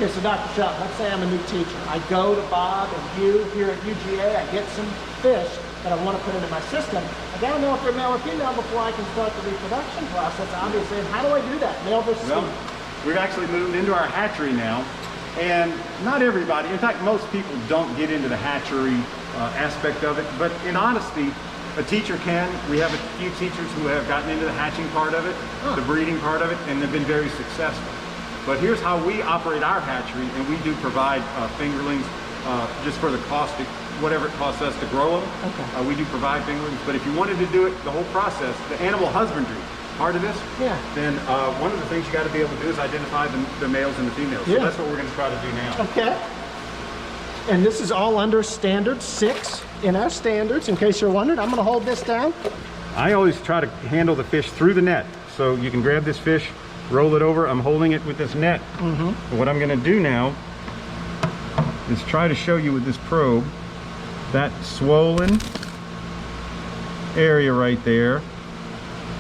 Okay, so Dr. Shelton, let's say I'm a new teacher. I go to Bob and you here at UGA, I get some fish that I want to put into my system. I gotta know if they're male or female before I can start the reproduction process, obviously. And how do I do that? Male versus female? We've actually moved into our hatchery now, and not everybody, in fact, most people don't get into the hatchery aspect of it, but in honesty, a teacher can. We have a few teachers who have gotten into the hatching part of it, the breeding part of it, and they've been very successful. But here's how we operate our hatchery, and we do provide fingerlings just for the cost, whatever it costs us to grow them. Okay. We do provide fingerlings, but if you wanted to do it, the whole process, the animal husbandry part of this, then one of the things you got to be able to do is identify the males and the females. So that's what we're going to try to do now. Okay. And this is all under standard 6 in our standards, in case you're wondering. I'm going to hold this down. I always try to handle the fish through the net. So you can grab this fish, roll it over. I'm holding it with this net. And what I'm going to do now is try to show you with this probe that swollen area right there.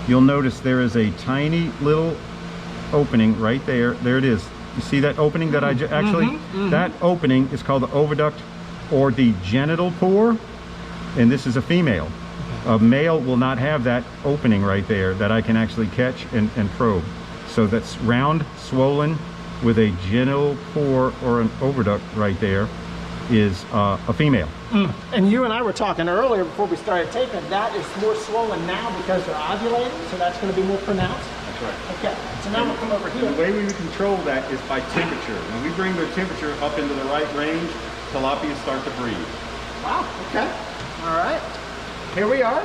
You'll notice there is a tiny little opening right there. There it is. You see that opening that I actually, that opening is called the oviduct or the genital pore, and this is a female. A male will not have that opening right there that I can actually catch and probe. So that's round, swollen, with a genital pore or an oviduct right there is a female. And you and I were talking earlier before we started taping, that is more swollen now because they're ovulating, so that's going to be more pronounced? That's right. Okay, so now we'll come over here. The way we control that is by temperature. When we bring their temperature up into the right range, tilapia start to breed. Wow, okay. All right, here we are.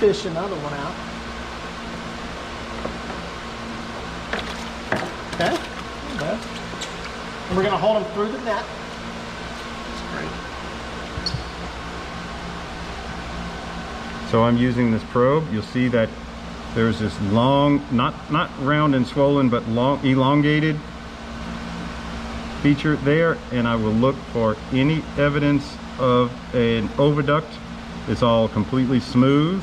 Fish another one out. Okay. Okay. And we're going to hold them through the net. That's great. So I'm using this probe. You'll see that there's this long, not round and swollen, but long, elongated feature there, and I will look for any evidence of an oviduct. It's all completely smooth,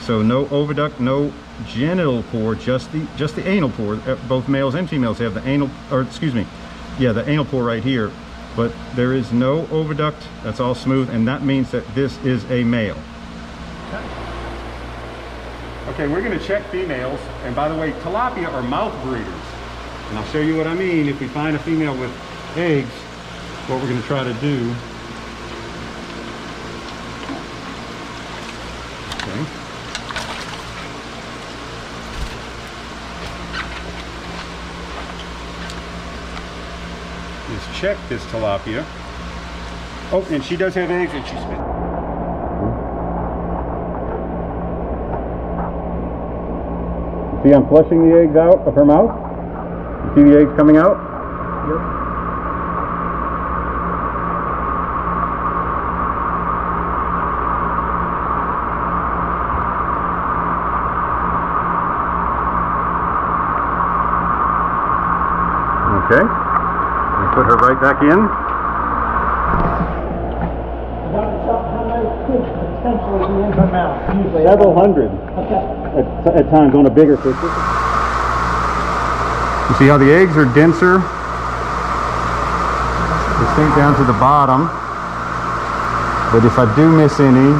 so no oviduct, no genital pore, just the anal pore. Both males and females have the anal, or excuse me, yeah, the anal pore right here, but there is no oviduct. That's all smooth, and that means that this is a male. Okay, we're going to check females, and by the way, tilapia are mouth breeders, and I'll show you what I mean. If we find a female with eggs, what we're going to try to do. Okay. Is check this tilapia. Oh, and she does have eggs, and she's spit. See, I'm flushing the eggs out of her mouth. You see the eggs coming out? Yep. Okay. Put her right back in. How many could potentially be in her mouth? Usually Several hundred. Okay. At times on a bigger fish. You see how the eggs are denser? They sink down to the bottom. But if I do miss any,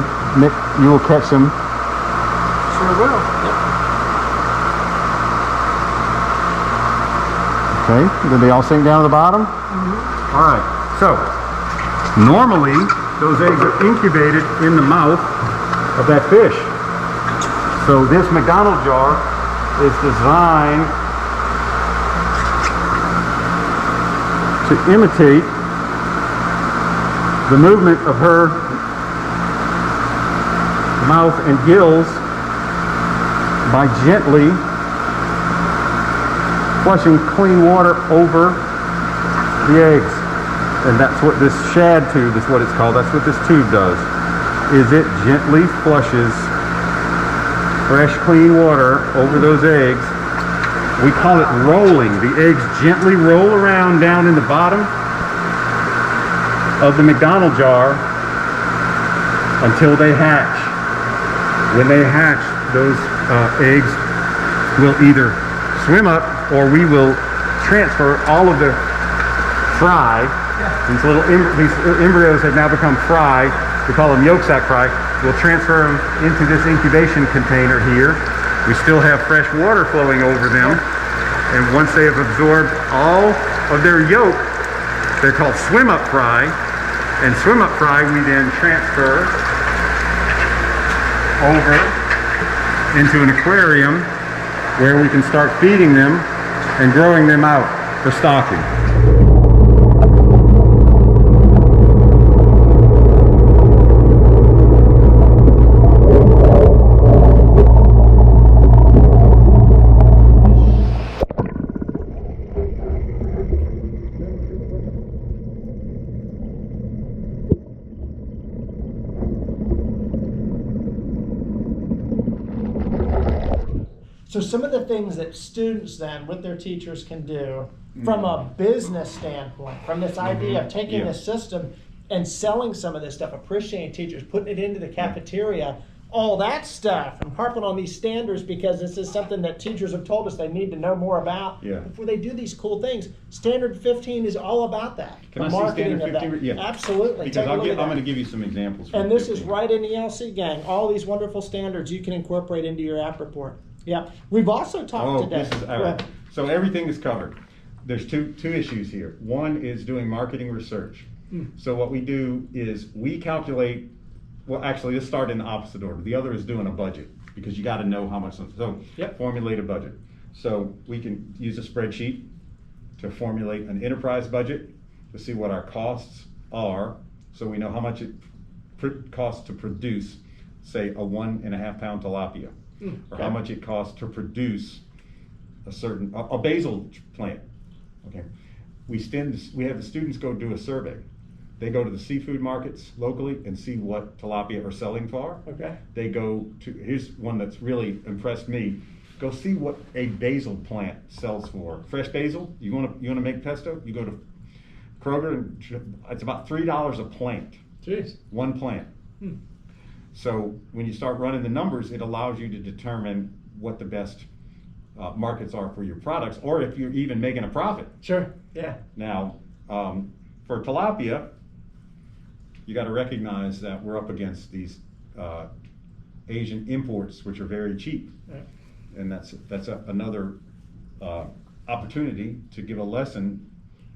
you will catch them. Sure will. Yep. Okay, did they all sink down to the bottom? All right, so normally those eggs are incubated in the mouth of that fish. So this McDonald jar is designed to imitate the movement of her mouth and gills by gently flushing clean water over the eggs. And that's what this shad tube is what it's called. That's what this tube does, is it gently flushes fresh clean water over those eggs. We call it rolling. The eggs gently roll around down in the bottom of the McDonald jar until they hatch. When they hatch, those eggs will either swim up or we will transfer all of the fry. These embryos have now become fry. We call them yolk sac fry. We'll transfer them into this incubation container here. We still have fresh water flowing over them. And once they have absorbed all of their yolk, they're called swim up fry. And swim up fry we then transfer over into an aquarium where we can start feeding them and growing them out for stocking. So some of the things that students then with their teachers can do from a business standpoint, from this idea of taking this system and selling some of this stuff, appreciating teachers, putting it into the cafeteria, all that stuff, and harping on these standards because this is something that teachers have told us they need to know more about before they do these cool things. Standard 15 is all about that. Can I see Standard 15? Yeah. Absolutely. Because I'm going to give you some examples. And this is right in the LC gang. All these wonderful standards you can incorporate into your app report. Yeah, we've also talked today. This is, all right. So everything is covered. There's two issues here. One is doing marketing research. So what we do is we calculate, well actually let's start in the opposite order. The other is doing a budget because you got to know how much, so formulate a budget. So we can use a spreadsheet to formulate an enterprise budget to see what our costs are so we know how much it costs to produce, say, a 1.5 pound tilapia. Or how much it costs to produce a basil plant. Okay, we have the students go do a survey. They go to the seafood markets locally and see what tilapia are selling for. Okay. They go to, here's one that's really impressed me. Go see what a basil plant sells for. Fresh basil. You want to make pesto? You go to Kroger and it's about $3 a plant. Jeez. One plant. So when you start running the numbers, it allows you to determine what the best markets are for your products, or if you're even making a profit. Sure, yeah. Now, for tilapia, you got to recognize that we're up against these Asian imports, which are very cheap. Yeah. And that's another opportunity to give a lesson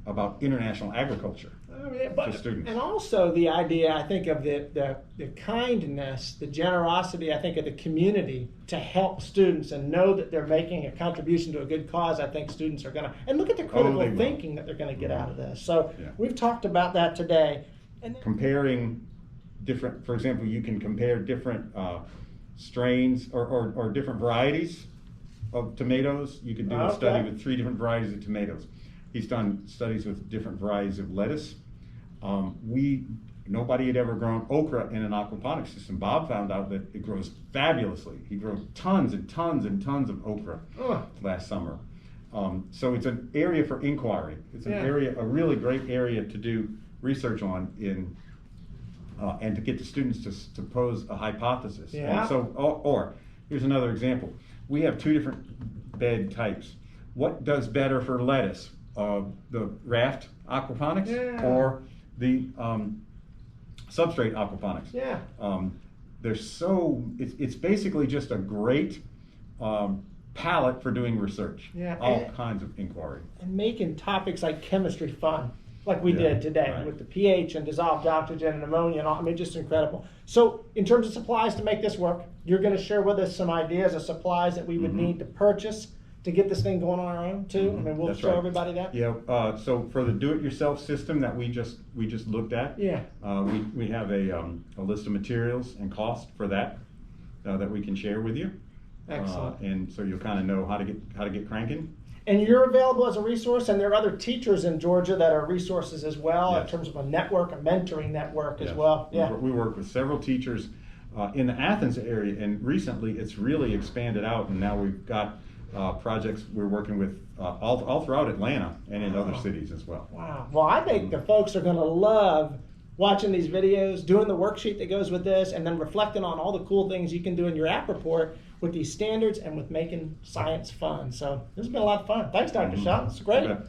about international agriculture. To students. And also the idea, I think, of the kindness, the generosity, I think, of the community to help students and know that they're making a contribution to a good cause. I think students are going to, and look at the critical thinking that they're going to get out of this. So we've talked about that today. And comparing different, for example, you can compare different strains or different varieties of tomatoes. You can do a study with 3 different varieties of tomatoes. He's done studies with different varieties of lettuce. Nobody had ever grown okra in an aquaponics system. Bob found out that it grows fabulously. He grew tons and tons and tons of okra last summer. So it's an area for inquiry. It's an area, a really great area to do research on and to get the students to pose a hypothesis. Yeah. And so, or here's another example. We have 2 different bed types. What does better for lettuce? The raft aquaponics or the substrate aquaponics? Yeah. It's basically just a great palette for doing research. Yeah. All kinds of inquiry. And making topics like chemistry fun, like we did today with the pH and dissolved oxygen and ammonia and all. I mean, just incredible. So in terms of supplies to make this work, you're going to share with us some ideas of supplies that we would need to purchase to get this thing going on our own too. I mean, we'll show everybody that. Yeah. So for the do-it-yourself system that we just looked at, we have a list of materials and cost for that that we can share with you. Excellent. And so you'll kind of know how to get cranking. And you're available as a resource, and there are other teachers in Georgia that are resources as well in terms of a network, a mentoring network as well. Yeah. We work with several teachers in the Athens area, and recently it's really expanded out, and now we've got projects we're working with all throughout Atlanta and in other cities as well. Wow. Well, I think the folks are going to love watching these videos, doing the worksheet that goes with this, and then reflecting on all the cool things you can do in your app report with these standards and with making science fun. So this has been a lot of fun. Thanks, Dr. Shaw. It's great. Okay.